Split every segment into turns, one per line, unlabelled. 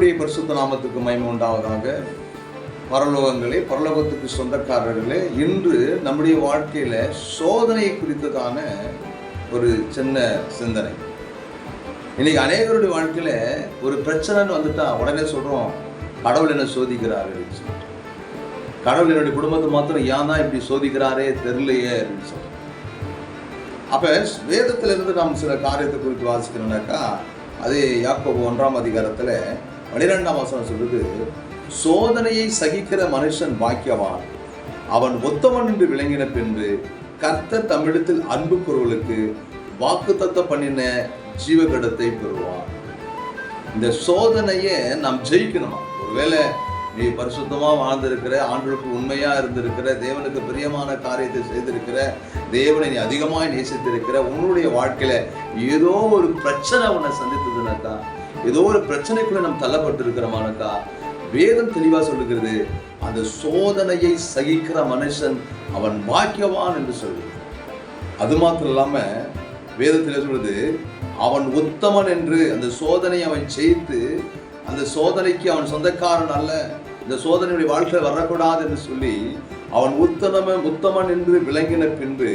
கர்த்தருடைய பரிசுத்த நாமத்துக்கு மகிமை உண்டாவதாக. பரலோகங்களே, பரலோகத்துக்கு சொந்தக்காரர்களே, இன்று நம்முடைய வாழ்க்கையில சோதனையை குறித்ததான ஒரு சின்ன சிந்தனை. இன்னைக்கு அநேகருடைய வாழ்க்கையில ஒரு பிரச்சனைன்னு வந்துட்டா உடனே சொல்றோம், கடவுள் என்ன சோதிக்கிறாரு அப்படின்னு சொல்லிட்டு. கடவுள் என்னுடைய குடும்பத்தை மாத்திரம் ஏன் தான் இப்படி சோதிக்கிறாரே தெரியலையே அப்படின்னு சொல்றோம். அப்ப வேதத்துல இருந்து நாம் சில காரியத்தை குறித்து வாசிக்கணும்னாக்கா, அது யாக்கோபு 1ஆம் அதிகாரத்துல 12ஆம் வசனம் சொல்லுது, சோதனையை சகிக்கிற மனுஷன் பாக்கியவான், அவன் ஒத்தவன் என்று விளங்கின பின்பு கர்த்தர் தம்மிடத்தில் அன்பு கூறுவர்களுக்கு வாக்குத்தத்தம் பண்ணின ஜீவகடத்தை பெறுவான். இந்த சோதனையை நாம் ஜெயிக்கணுமா? ஒருவேளை நீ பரிசுத்தமா வாழ்ந்திருக்கிற, ஆண்டவருக்கு உண்மையா இருந்திருக்கிற, தேவனுக்கு பிரியமான காரியத்தை செய்திருக்கிற, தேவனை நீ அதிகமாய் நேசித்திருக்கிற, உன்னுடைய வாழ்க்கையில ஏதோ ஒரு பிரச்சனை உன்னை சந்தித்ததுனாக்கா, ஏதோ ஒரு பிரச்சனைக்குள்ள நம்ம தள்ளப்பட்டிருக்கிறோமானாக்கா, வேதம் தெளிவா சொல்லுகிறது, அந்த சோதனையை சகிக்கிற மனுஷன் அவன் பாக்கியவான் என்று சொல்லு. அது மாத்திரம் இல்லாம வேதத்தில் சொல்றது, அவன் உத்தமன் என்று, அந்த சோதனை அவன் செய்து, அந்த சோதனைக்கு அவன் சொந்தக்காரன் அல்ல, இந்த சோதனையுடைய வாழ்க்கை வரக்கூடாது என்று சொல்லி அவன் உத்தமன் என்று விளங்கின பின்பு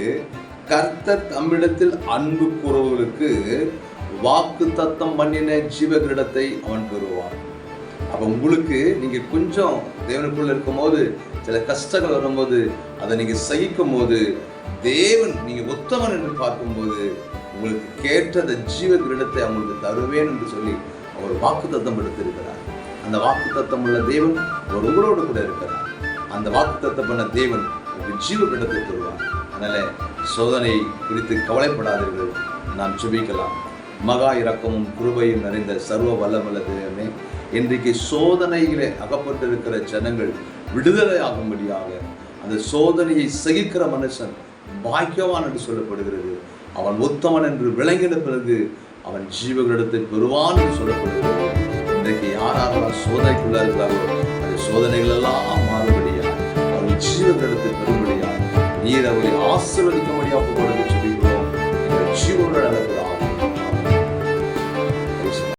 கர்த்தர் தம்மிடத்தில் அன்பு கூறுவர்களுக்கு வாக்கு தத்தம் பண்ணின ஜீவகிரீடத்தை அவன் பெறுவான். அப்ப உங்களுக்கு நீங்க கொஞ்சம் தேவனுக்குள்ள இருக்கும் போது, சில கஷ்டங்கள் வரும்போது, அதை நீங்க சகிக்கும் போது, தேவன் நீங்க உத்தமன் என்று பார்க்கும்போது உங்களுக்கு கேட்ட அந்த ஜீவகிரீடத்தை அவங்களுக்கு தருவேன் என்று சொல்லி அவர் வாக்கு தத்தம் எடுத்திருக்கிறார். அந்த வாக்கு தத்தம் உள்ள தேவன் அவர் உங்களோடு கூட இருக்கிறார். அந்த வாக்கு தத்தம் பண்ண தேவன் உங்களுக்கு ஜீவகிரீடத்தை தருவார். அதனால சோதனை குறித்து கவலைப்படாதீர்கள். நாம் ஜெபிக்கலாம். மகா இரக்கமும் கிருபையும் நிறைந்த சர்வ வல்லமுள்ள தேவனே, இன்றைக்கு சோதனையிலே அகப்பட்டிருக்கிற ஜனங்கள் விடுதலை ஆகும்படியாக, அந்த சோதனையை சகிக்கிற மனுஷன் பாக்கியவான் என்று சொல்லப்படுகிறது. அவன் உத்தமன் என்று விளங்கின பிறகு அவன் ஜீவகிரீடத்தை பெறுவான் என்று சொல்லப்படுகிறது. இன்றைக்கு யாரெல்லாம் சோதனைக்குள்ள இருக்கிறார்களோ, அந்த சோதனைகள் எல்லாம் மாறுபடியா அவர்கள் ஜீவகிரீடத்தை பெறும்படியா நீர் அவர்களை ஆசீர்வதிக்கும்படியாக